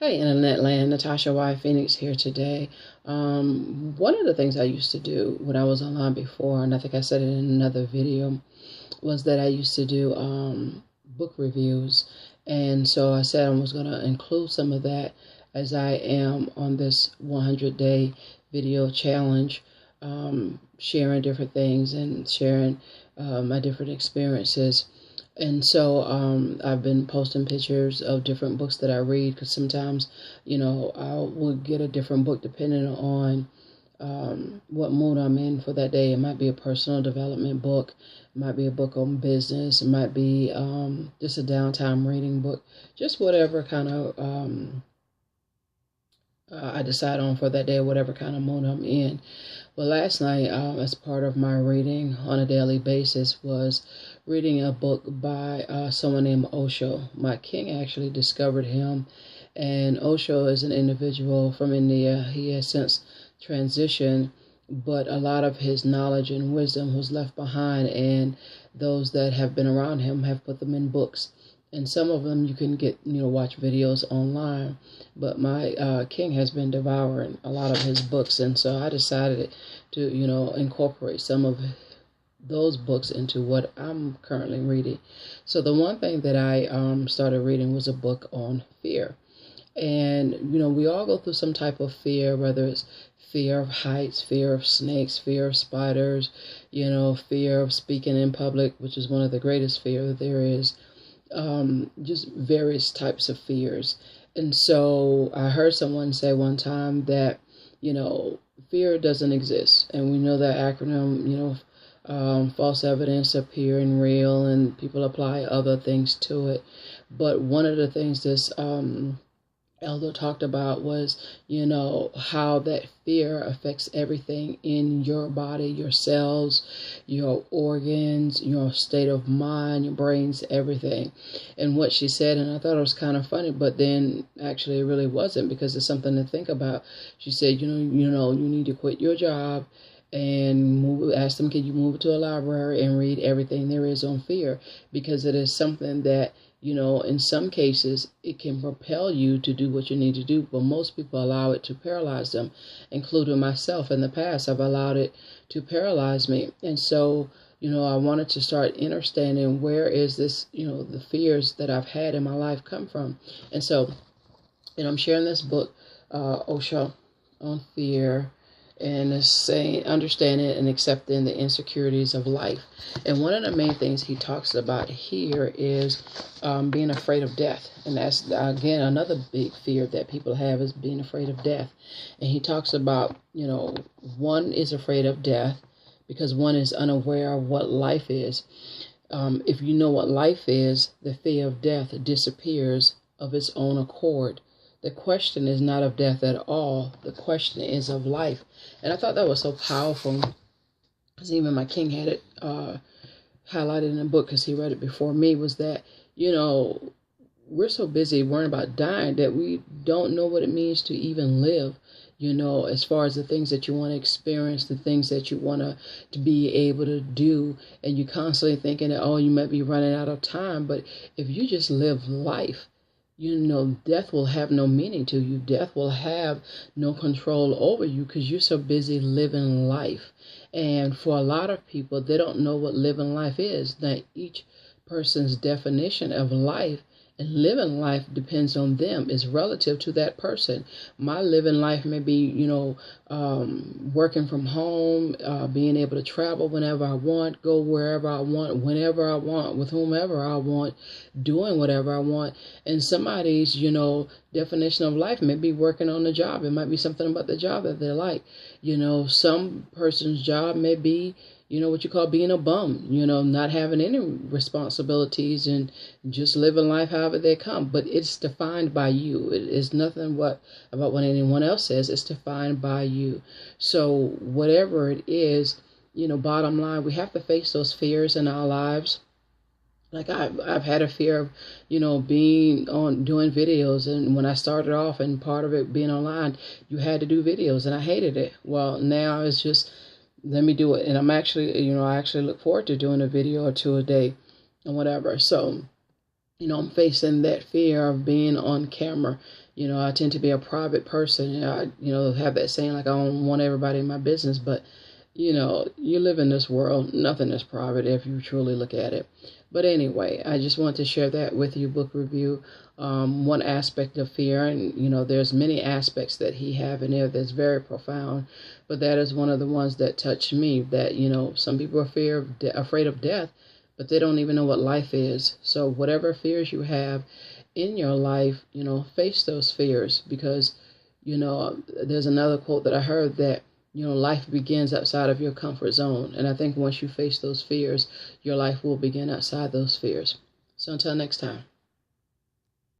Hey, Internet Land, Natasha Y. Phoenix here today. One of the things I used to do when I was online before, and I think I said it in another video, was that I used to do book reviews. And so I said I was going to include some of that as I am on this 100-day video challenge, sharing different things and sharing my different experiences. And so I've been posting pictures of different books that I read because sometimes, I will get a different book depending on what mood I'm in for that day. It might be a personal development book. It might be a book on business. It might be just a downtime reading book. Just whatever kind of I decide on for that day, whatever kind of mood I'm in. Well, last night, as part of my reading on a daily basis, was reading a book by someone named OSHO. My king actually discovered him, and OSHO is an individual from India. He has since transitioned, but a lot of his knowledge and wisdom was left behind, and those that have been around him have put them in books. And some of them you can get, watch videos online. But my king has been devouring a lot of his books. And so I decided to, incorporate some of those books into what I'm currently reading. So the one thing that I started reading was a book on fear. And, we all go through some type of fear, whether it's fear of heights, fear of snakes, fear of spiders, fear of speaking in public, which is one of the greatest fears there is. Just various types of fears. And so I heard someone say one time that, fear doesn't exist. And we know that acronym, false evidence appearing real, and people apply other things to it. But one of the things this elder talked about was, how that fear affects everything in your body, your cells, your organs, your state of mind, your brains, everything. And what she said, and I thought it was kind of funny, but then actually it really wasn't, because it's something to think about. She said, you need to quit your job and ask them, can you move to a library and read everything there is on fear? Because it is something that, in some cases, it can propel you to do what you need to do, but most people allow it to paralyze them, including myself. In the past, I've allowed it to paralyze me. And so, I wanted to start understanding where is this, the fears that I've had in my life come from. And so, I'm sharing this book, OSHO, on fear, and it's saying understanding and accepting the insecurities of life. And one of the main things he talks about here is being afraid of death. And that's, again, another big fear that people have, is being afraid of death. And he talks about, one is afraid of death because one is unaware of what life is. If you know what life is, the fear of death disappears of its own accord. The question is not of death at all. The question is of life. And I thought that was so powerful, because even my king had it highlighted in the book, because he read it before me, was that, we're so busy worrying about dying that we don't know what it means to even live, as far as the things that you want to experience, the things that you want to be able to do. And you're constantly thinking that, you might be running out of time. But if you just live life, death will have no meaning to you. Death will have no control over you, because you're so busy living life. And for a lot of people, they don't know what living life is. Now, each person's definition of life and living life depends on them, is relative to that person. My living life may be, working from home, being able to travel whenever I want, go wherever I want, whenever I want, with whomever I want, doing whatever I want. And somebody's, definition of life may be working on the job. It might be something about the job that they like. Some person's job may be, what you call being a bum, not having any responsibilities and just living life however they come. But it's defined by you. It is nothing about what anyone else says. It's defined by you. So whatever it is, bottom line, we have to face those fears in our lives. Like I've had a fear of, being doing videos. And when I started off, and part of it being online, you had to do videos, and I hated it. Well, now it's just, let me do it. And I'm actually, I actually look forward to doing a video or two a day and whatever. So, I'm facing that fear of being on camera. I tend to be a private person. I, have that saying like I don't want everybody in my business, but you live in this world. Nothing is private if you truly look at it. But anyway, I just want to share that with you, book review. One aspect of fear, and there's many aspects that he have in there that's very profound, but that is one of the ones that touched me. That some people are afraid of death, but they don't even know what life is. So whatever fears you have in your life, face those fears, because there's another quote that I heard that life begins outside of your comfort zone. And I think once you face those fears, your life will begin outside those fears. So until next time.